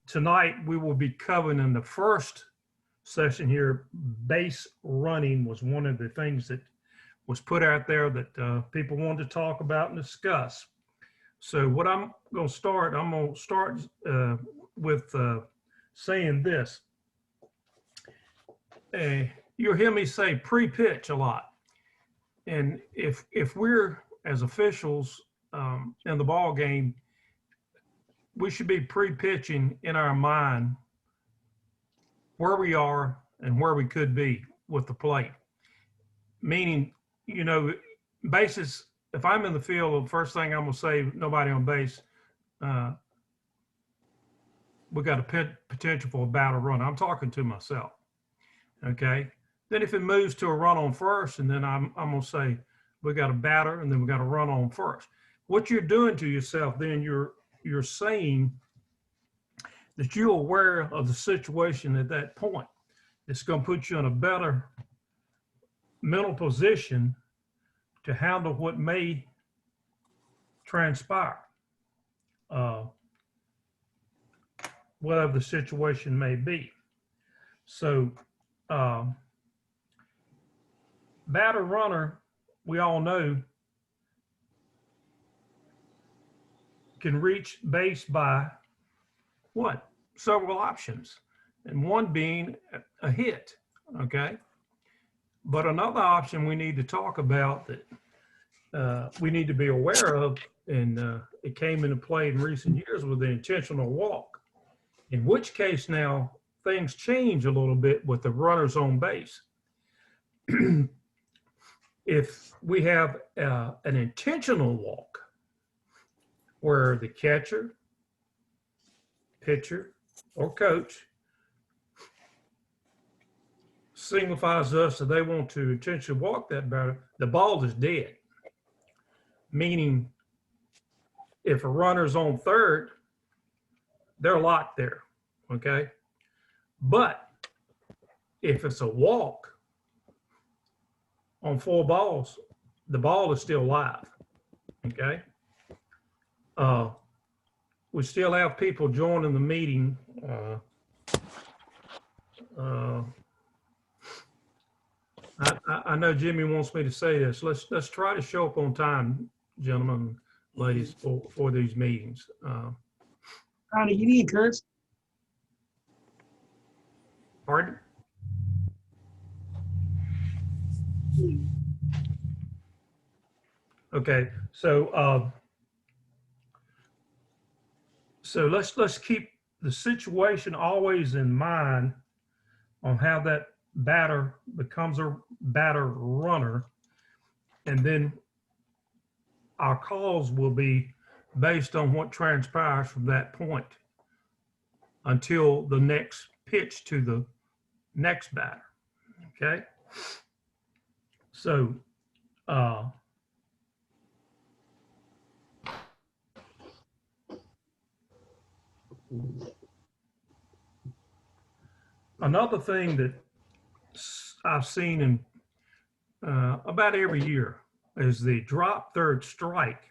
tonight we will be covering in the first session here, base running was one of the things that was put out there that people wanted to talk about and discuss. So what I'm going to start with saying this. You'll hear me say pre-pitch a lot. And if we're, as officials in the ball game, we should be pre-pitching in our mind where we are and where we could be with the plate. Meaning, you know, bases, if I'm in the field, the first thing I'm going to say, nobody on base, we got a potential for a batter run. I'm talking to myself. Okay. Then if it moves to a run on first, and then I'm going to say, we got a batter and then we got a run on first. What you're doing to yourself, then you're saying that you're aware of the situation at that point. It's going to put you in a better mental position to handle what may transpire, whatever the situation may be. So, batter runner, we all know, can reach base by what? Several options, and one being a hit, okay? But another option we need to talk about that we need to be aware of, and it came into play in recent years, with the intentional walk, in which case now things change a little bit with the runners on base. If we have an intentional walk where the catcher, pitcher, or coach signifies to us that they want to intentionally walk that batter, the ball is dead. Meaning, if a runner's on third, they're locked there, okay? But if it's a walk on 4 balls, the ball is still live, okay? We still have people joining the meeting. I know Jimmy wants me to say this. Let's try to show up on time, gentlemen, ladies, for these meetings. How do you need, Kurt? Pardon? Okay, so let's keep the situation always in mind on how that batter becomes a batter runner, and then our calls will be based on what transpires from that point until the next pitch to the next batter. Okay, so another thing that I've seen in about every year is the drop third strike.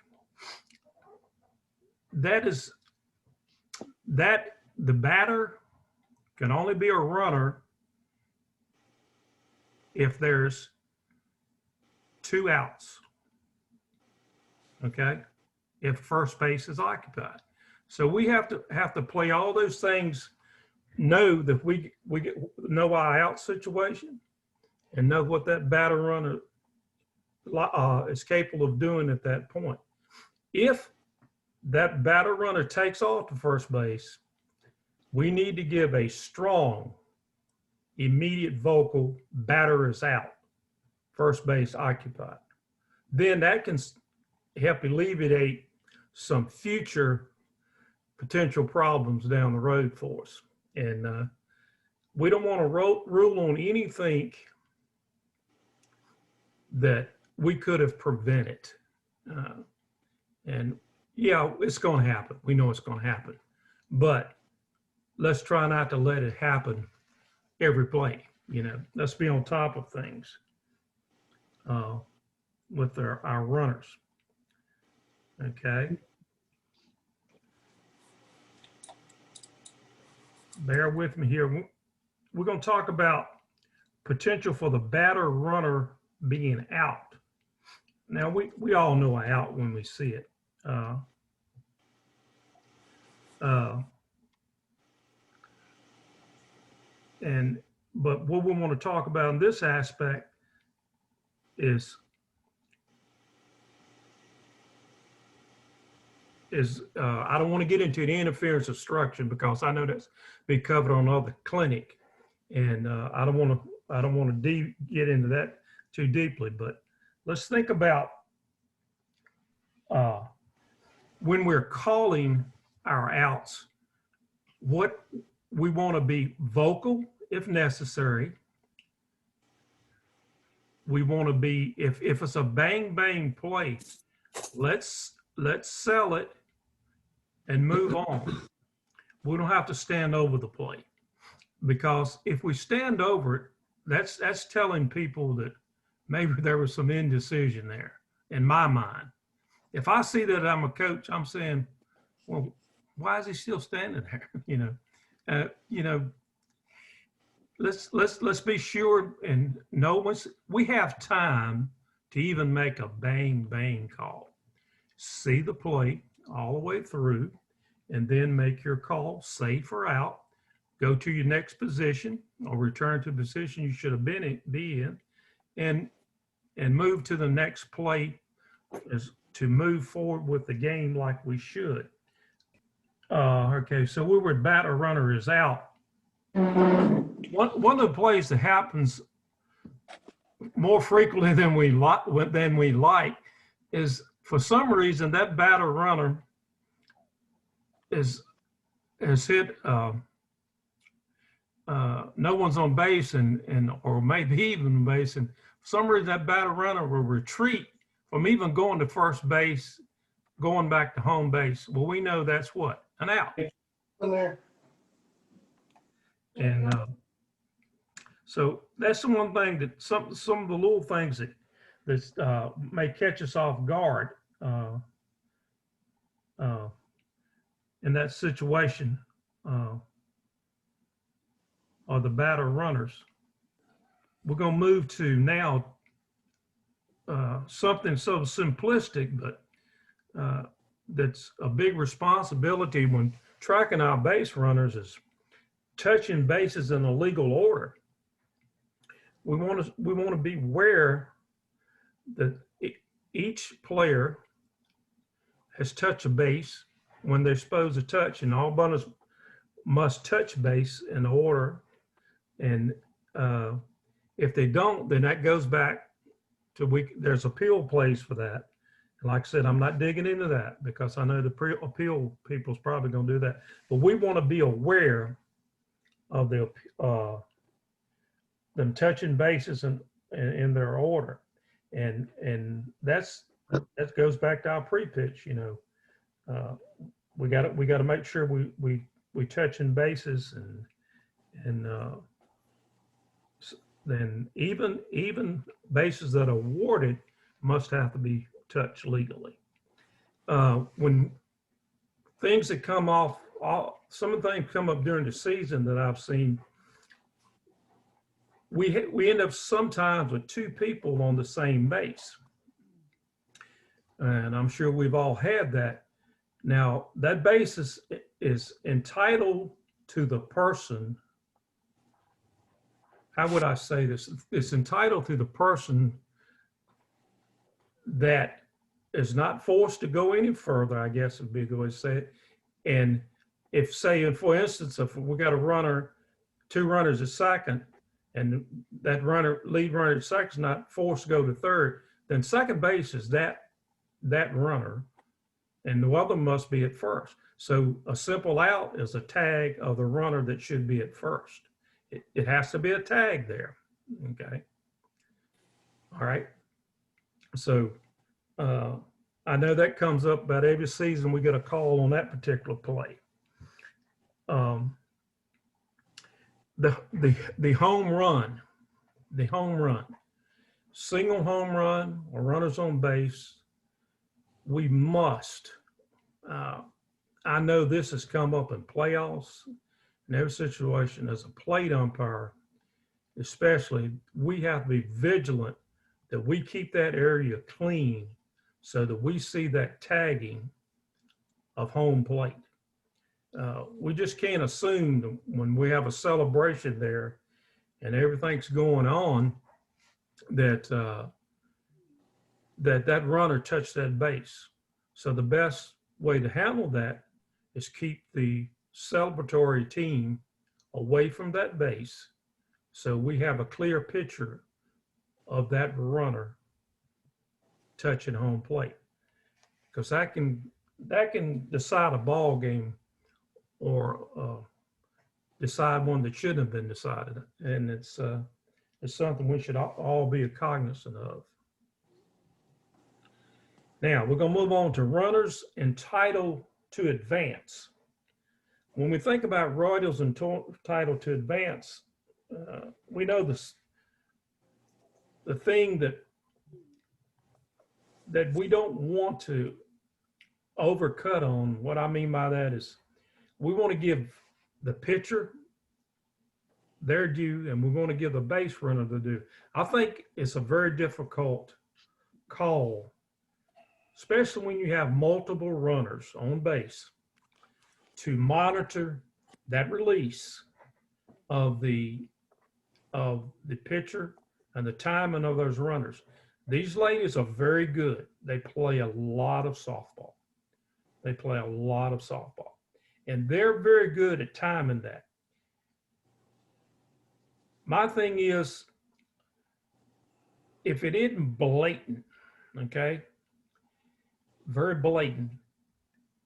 That is that the batter can only be a runner if there's 2 outs, okay? If first base is occupied. So we have to play all those things, know that we know our out situation, and know what that batter runner is capable of doing at that point. If that batter runner takes off to first base, we need to give a strong, immediate vocal, batter is out, first base occupied. Then that can help alleviate some future potential problems down the road for us. And we don't want to rule on anything that we could have prevented. And yeah, it's going to happen. We know it's going to happen. But let's try not to let it happen every play. You know, let's be on top of things with our runners. Okay. bear with me here. We're going to talk about potential for the batter runner being out. Now, we all know an out when we see it. But what we want to talk about in this aspect is I don't want to get into the interference obstruction because I know that's been covered on other clinic, and I don't want to get into that too deeply. But let's think about when we're calling our outs, what we want to be vocal if necessary. We want to be, if it's a bang bang play, let's sell it and move on. We don't have to stand over the play, because if we stand over it, that's telling people that maybe there was some indecision there in my mind. If I see that I'm a coach, I'm saying, well, why is he still standing there? Let's be sure and know we have time to even make a bang bang call. See the play all the way through, and then make your call, safe or out. Go to your next position or return to the position you should have be in, and move to the next play is to move forward with the game like we should. Okay, so we were batter runner is out. One of the plays that happens more frequently than we like is, for some reason, that batter runner has hit no one's on base or maybe even on base, and for some reason that batter runner will retreat from even going to first base, going back to home base. Well, we know that's what? An out. And so that's the one thing that some of the little things that may catch us off guard in that situation are the batter runners. We're going to move to now something so simplistic, but that's a big responsibility when tracking our base runners, is touching bases in a legal order. We want to be aware that each player has touched a base when they're supposed to touch, and all runners must touch base in order. And if they don't, then that goes back to there's appeal plays for that. And like I said, I'm not digging into that because I know the appeal people's probably going to do that. But we want to be aware of them touching bases in their order, and that goes back to our pre-pitch. We got to make sure we touching bases, and then even bases that are awarded must have to be touched legally. When things that come off, some of the things come up during the season that I've seen, we end up sometimes with two people on the same base. And I'm sure we've all had that. Now, that base is entitled to the person. How would I say this? It's entitled to the person that is not forced to go any further, I guess would be a good way to say it. And if, say, for instance, if we got a runner, two runners at second, and that lead runner at second is not forced to go to third, then second base is that runner, and the other must be at first. So a simple out is a tag of the runner that should be at first. It has to be a tag there, okay? All right. So I know that comes up about every season. We get a call on that particular play. The home run, single home run or runners on base, we must. I know this has come up in playoffs. in every situation, as a plate umpire, especially, we have to be vigilant that we keep that area clean so that we see that tagging of home plate. We just can't assume that when we have a celebration there and everything's going on that that runner touched that base. So the best way to handle that is keep the celebratory team away from that base so we have a clear picture of that runner touching home plate, because that can decide a ball game or decide one that shouldn't have been decided, and it's something we should all be cognizant of. Now we're going to move on to runners entitled to advance. When we think about runners entitled to advance, we know this. The thing that we don't want to overcut on, what I mean by that is we want to give the pitcher their due and we want to give the base runner the due. I think it's a very difficult call, especially when you have multiple runners on base, to monitor that release of the pitcher and the timing of those runners. These ladies are very good. They play a lot of softball. They play a lot of softball. And they're very good at timing that. My thing is, if it isn't blatant, okay, very blatant,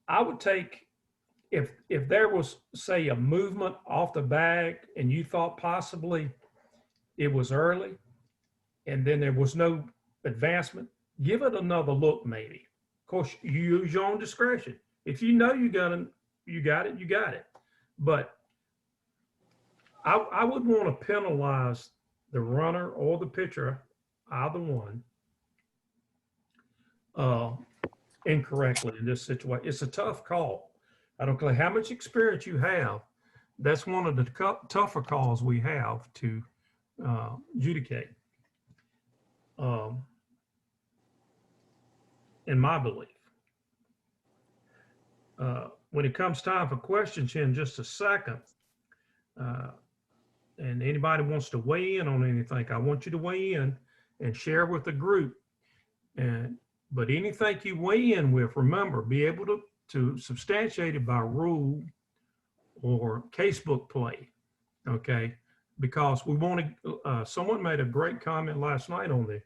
I would take, if there was, say, a movement off the bag and you thought possibly it was early and then there was no advancement, give it another look maybe. Of course, you use your own discretion. If you know you got it. But I would want to penalize the runner or the pitcher, either one, incorrectly in this situation. It's a tough call. I don't care how much experience you have. That's one of the tougher calls we have to adjudicate, in my belief. When it comes time for questions here in just a second, and anybody wants to weigh in on anything, I want you to weigh in and share with the group. But anything you weigh in with, remember, be able to substantiate it by rule or casebook play, okay? Because we want to, someone made a great comment last night on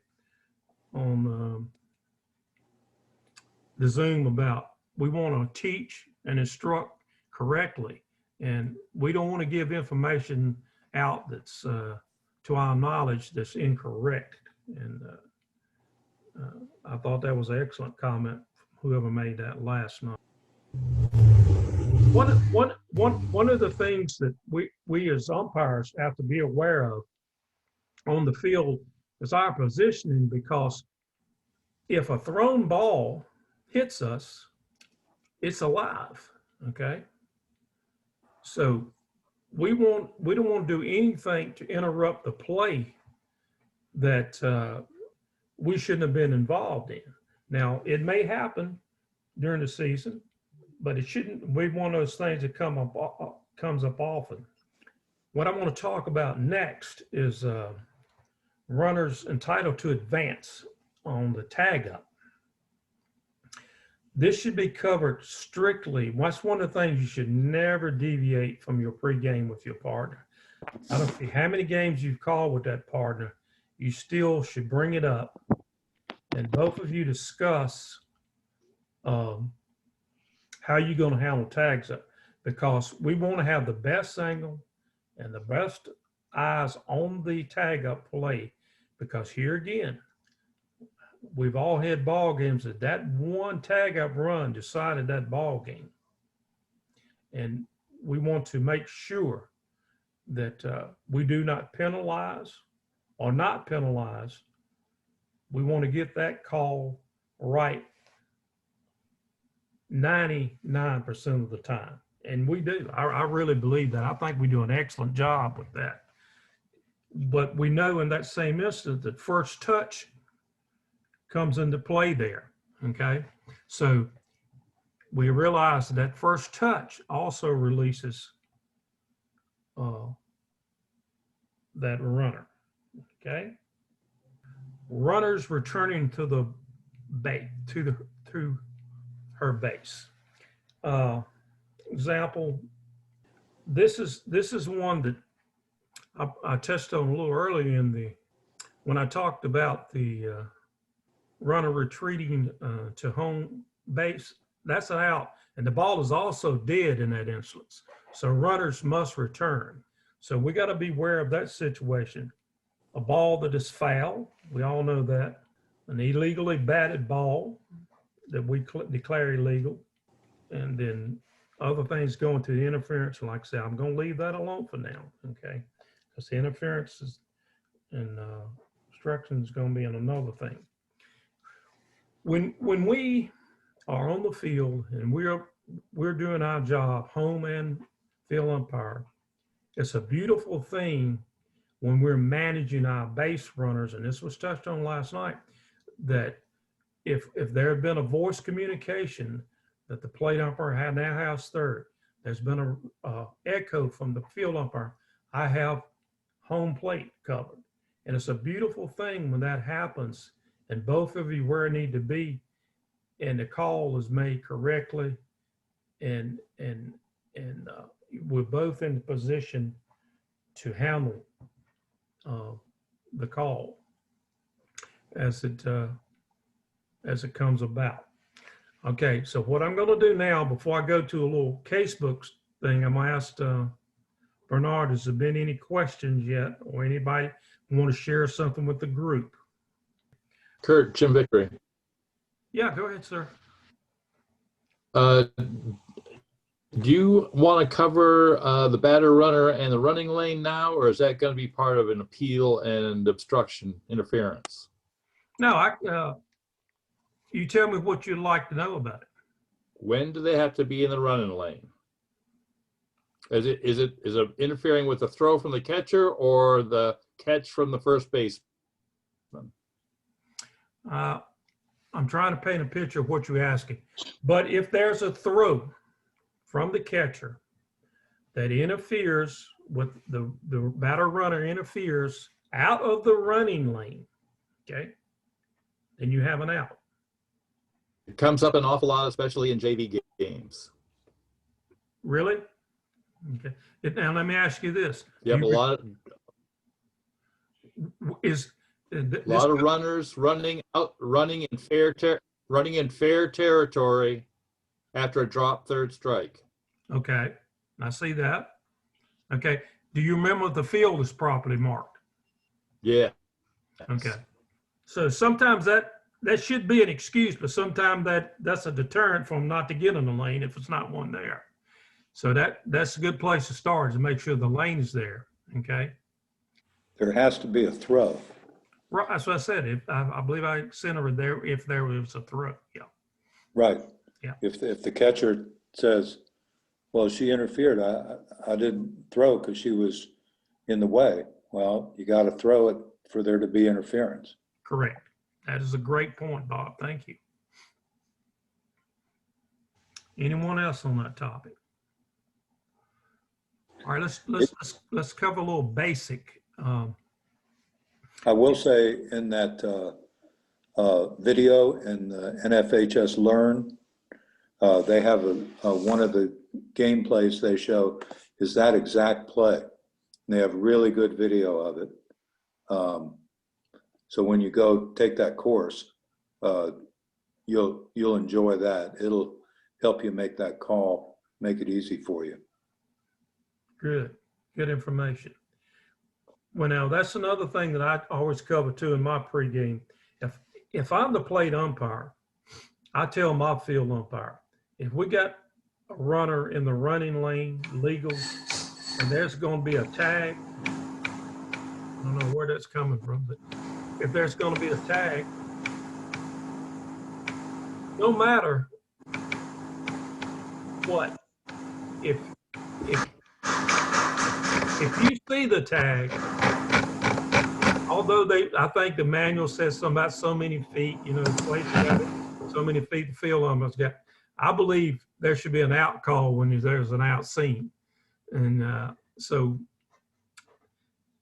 the Zoom about we want to teach and instruct correctly. And we don't want to give information out that's, to our knowledge, that's incorrect. And I thought that was an excellent comment, whoever made that last night. One of the things that we as umpires have to be aware of on the field is our positioning, because if a thrown ball hits us, it's alive, okay? So we don't want to do anything to interrupt the play that we shouldn't have been involved in. Now, it may happen during the season, but it shouldn't be one of those things that comes up often. What I want to talk about next is runners entitled to advance on the tag up. This should be covered strictly. That's one of the things you should never deviate from your pregame with your partner. I don't care how many games you've called with that partner, you still should bring it up and both of you discuss how you're going to handle tags up, because we want to have the best angle and the best eyes on the tag up play, because here again, we've all had ball games that one tag up run decided that ball game. And we want to make sure that we do not penalize or not penalize. We want to get that call right 99% of the time. And we do. I really believe that. I think we do an excellent job with that. But we know in that same instant that first touch comes into play there. Okay. So we realize that first touch also releases that runner. Okay. Runners returning to the base, to her base. Example, this is one that I touched on a little earlier when I talked about the runner retreating to home base. That's an out, and the ball is also dead in that instance. So runners must return. So we got to be aware of that situation. A ball that is foul, we all know that. An illegally batted ball that we declare illegal, and then other things going to the interference. Like I say, I'm going to leave that alone for now, okay? Because the interference is, and obstruction is going to be in another thing. When we are on the field and we're doing our job, home and field umpire, it's a beautiful thing when we're managing our base runners, and this was touched on last night, that if there had been a voice communication that the plate umpire now has third, there's been a echo from the field umpire, I have home plate covered. And it's a beautiful thing when that happens and both of you where you need to be and the call is made correctly and we're both in the position to handle the call as it comes about. Okay, so what I'm going to do now, before I go to a little casebooks thing, I'm going to ask Bernard, has there been any questions yet, or anybody want to share something with the group? Kirt, Jim Vickery. Yeah, go ahead, sir. Do you want to cover the batter runner and the running lane now, or is that going to be part of an appeal and obstruction interference? No, you tell me what you'd like to know about it. When do they have to be in the running lane? Is it interfering with the throw from the catcher or the catch from the first baseman? I'm trying to paint a picture of what you're asking. But if there's a throw from the catcher that interferes with the batter runner interferes out of the running lane, okay, then you have an out. It comes up an awful lot, especially in JV games. Really? Okay. Now let me ask you this. You have a lot of runners running in fair territory after a drop third strike. Okay, I see that. Okay, do you remember the field is properly marked? Yeah. Okay, so sometimes that should be an excuse, but sometimes that's a deterrent from not to get in the lane if it's not one there. So that's a good place to start, is to make sure the lane is there. Okay. There has to be a throw. Right, that's what I said. I believe I sent over there if there was a throw. Yeah. Right. Yeah. If the catcher says, well, she interfered, I didn't throw because she was in the way. Well, you got to throw it for there to be interference. Correct. That is a great point, Bob. Thank you. Anyone else on that topic? All right, let's cover a little basic. I will say in that video in the NFHS Learn, they have one of the gameplays they show is that exact play. And they have really good video of it. So when you go take that course, you'll enjoy that. It'll help you make that call, make it easy for you. Good information. Well, now that's another thing that I always cover too in my pregame. If I'm the plate umpire, I tell my field umpire, if we got a runner in the running lane, legal, and there's going to be a tag, I don't know where that's coming from, but if there's going to be a tag, no matter what, if you see the tag, although I think the manual says something about so many feet, you know, the place got it, so many feet the field almost got. I believe there should be an out call when there's an out seam. And so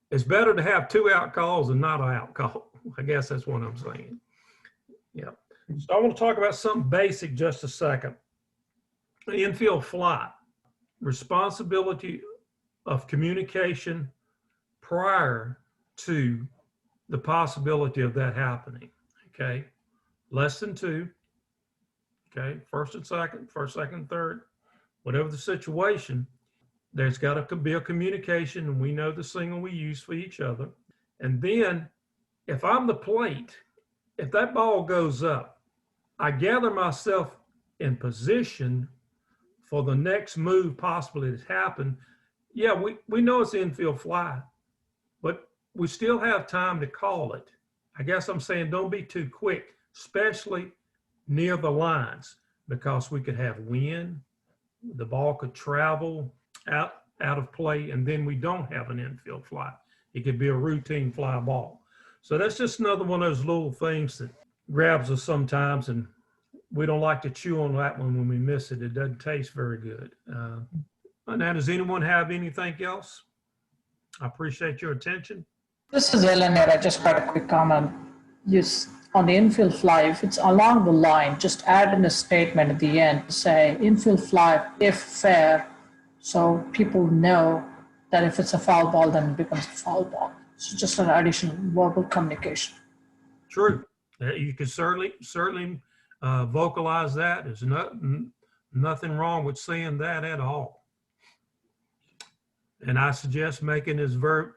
it's better to have 2 out calls than not an out call. I guess that's what I'm saying. Yeah. So I want to talk about something basic just a second. The infield fly. Responsibility of communication prior to the possibility of that happening. Okay. Less than 2. Okay. First and second, third, whatever the situation, there's got to be a communication, and we know the signal we use for each other. And then if I'm the plate, if that ball goes up, I gather myself in position for the next move possibly to happen. Yeah, we know it's infield fly, but we still have time to call it. I guess I'm saying don't be too quick, especially near the lines, because we could have wind, the ball could travel out of play, and then we don't have an infield fly. It could be a routine fly ball. So that's just another one of those little things that grabs us sometimes, and we don't like to chew on that one when we miss it. It doesn't taste very good. Now, does anyone have anything else? I appreciate your attention. This is Eleanor. I just got a quick comment. On the infield fly, if it's along the line, just add in a statement at the end to say infield fly if fair, so people know that if it's a foul ball, then it becomes a foul ball. So just an additional verbal communication. True. You can certainly vocalize that. There's nothing wrong with saying that at all. And I suggest making it as very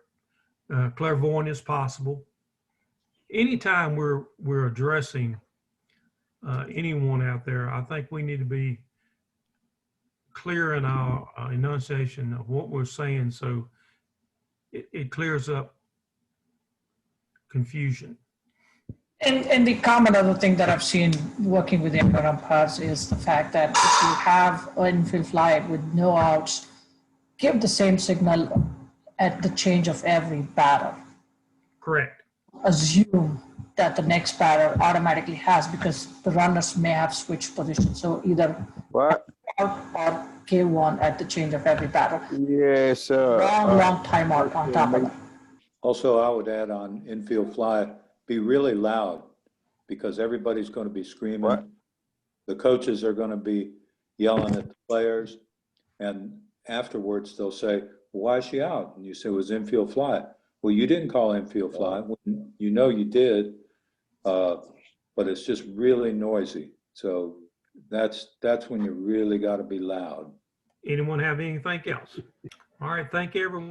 clairvoyant as possible. Anytime we're addressing anyone out there, I think we need to be clear in our enunciation of what we're saying, so it clears up confusion. And the common other thing that I've seen working with indoor umpires is the fact that if you have an infield fly with no outs, give the same signal at the change of every batter. Correct. Assume that the next batter automatically has, because the runners may have switched positions. So either What? out or K1 at the change of every batter. Yes, sir. Long timeout on top of that. Also, I would add on infield fly, be really loud, because everybody's going to be screaming. What? The coaches are going to be yelling at the players, and afterwards they'll say, why is she out? And you say it was infield fly. Well, you didn't call infield fly. You know you did, but it's just really noisy. So that's when you really got to be loud. Anyone have anything else? All right, thank you, everyone.